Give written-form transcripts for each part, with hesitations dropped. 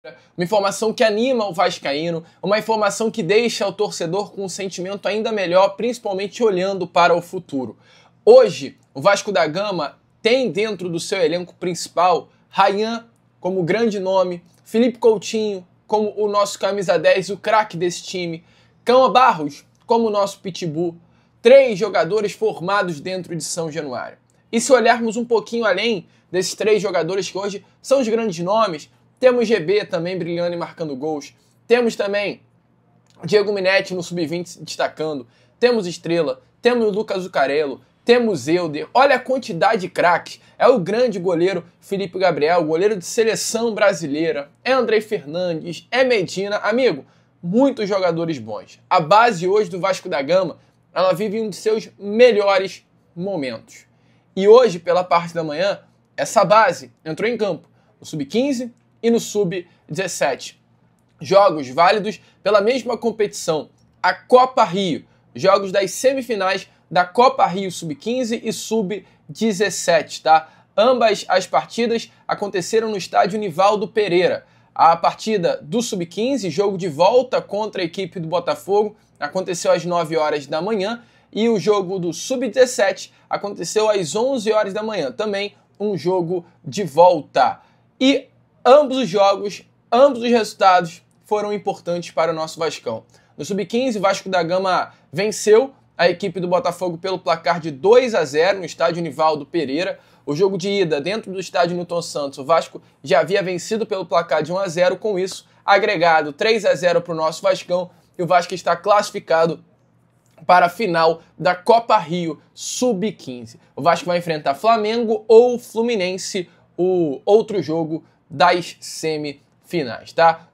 Uma informação que anima o vascaíno, uma informação que deixa o torcedor com um sentimento ainda melhor, principalmente olhando para o futuro. Hoje, o Vasco da Gama tem dentro do seu elenco principal Ryan como grande nome, Felipe Coutinho como o nosso camisa 10, o craque desse time, Cama Barros como o nosso pitbull, 3 jogadores formados dentro de São Januário. E se olharmos um pouquinho além desses 3 jogadores que hoje são os grandes nomes, temos GB também brilhando e marcando gols. Temos também Diego Minetti no sub-20 destacando. Temos Estrela, temos Lucas Zucarello, temos Elder. Olha a quantidade de craques. É o grande goleiro Felipe Gabriel, goleiro de seleção brasileira. É André Fernandes, é Medina. Amigo, muitos jogadores bons. A base hoje do Vasco da Gama, ela vive um de seus melhores momentos. E hoje, pela parte da manhã, essa base entrou em campo no sub-15 e no sub-17. Jogos válidos pela mesma competição, a Copa Rio. Jogos das semifinais da Copa Rio sub-15 e sub-17, tá? Ambas as partidas aconteceram no estádio Nivaldo Pereira. A partida do sub-15, jogo de volta contra a equipe do Botafogo, aconteceu às 9 horas da manhã. E o jogo do sub-17 aconteceu às 11 horas da manhã. Também um jogo de volta. E ambos os jogos, ambos os resultados foram importantes para o nosso Vascão. No sub-15, o Vasco da Gama venceu a equipe do Botafogo pelo placar de 2-0 no estádio Nivaldo Pereira. O jogo de ida dentro do estádio Newton Santos, o Vasco já havia vencido pelo placar de 1-0. Com isso, agregado 3-0 para o nosso Vascão. E o Vasco está classificado para a final da Copa Rio sub-15. O Vasco vai enfrentar Flamengo ou Fluminense, o outro jogo das semifinais, tá?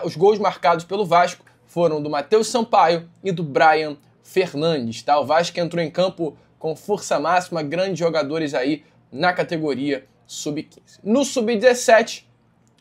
Os gols marcados pelo Vasco foram do Matheus Sampaio e do Brian Fernandes, tá? O Vasco entrou em campo com força máxima, grandes jogadores aí na categoria sub-15. No sub-17,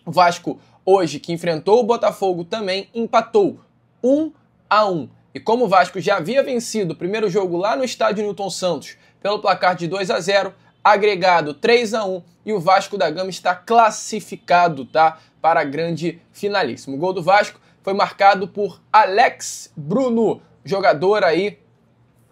o Vasco hoje, que enfrentou o Botafogo, também empatou 1-1. E como o Vasco já havia vencido o primeiro jogo lá no estádio Newton Santos pelo placar de 2-0, agregado 3-1, e o Vasco da Gama está classificado, tá, para a grande finalíssima. O gol do Vasco foi marcado por Alex Bruno, jogador aí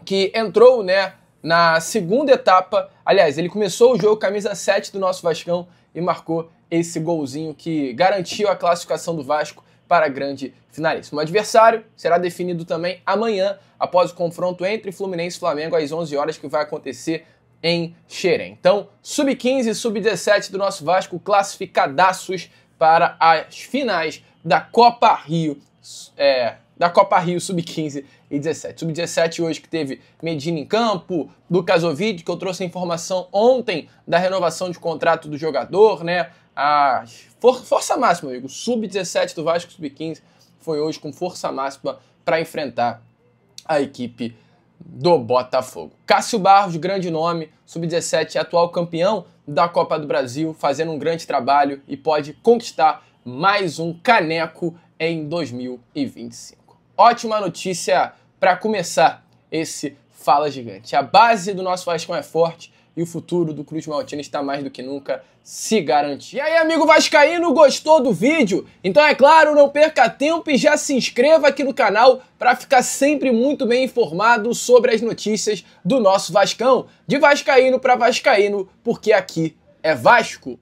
que entrou, né, na segunda etapa. Aliás, ele começou o jogo camisa 7 do nosso Vascão e marcou esse golzinho que garantiu a classificação do Vasco para a grande finalíssima. O adversário será definido também amanhã, após o confronto entre Fluminense e Flamengo, às 11 horas, que vai acontecer em Xerém. Então, sub-15 e sub-17 do nosso Vasco classificadaços para as finais da Copa Rio, sub-15 e 17. Sub-17 hoje que teve Medina em campo, Lucas Ovid, que eu trouxe a informação ontem da renovação de contrato do jogador, né? A força máxima, amigo. Sub-17 do Vasco, sub-15, foi hoje com força máxima para enfrentar a equipe do Botafogo. Cássio Barros, grande nome, sub-17, atual campeão da Copa do Brasil, fazendo um grande trabalho e pode conquistar mais um caneco em 2025. Ótima notícia para começar esse Fala Gigante. A base do nosso Vascão é forte e o futuro do Cruz Maltino está mais do que nunca se garantir. E aí, amigo vascaíno, gostou do vídeo? Então, é claro, não perca tempo e já se inscreva aqui no canal para ficar sempre muito bem informado sobre as notícias do nosso Vascão. De vascaíno para vascaíno, porque aqui é Vasco.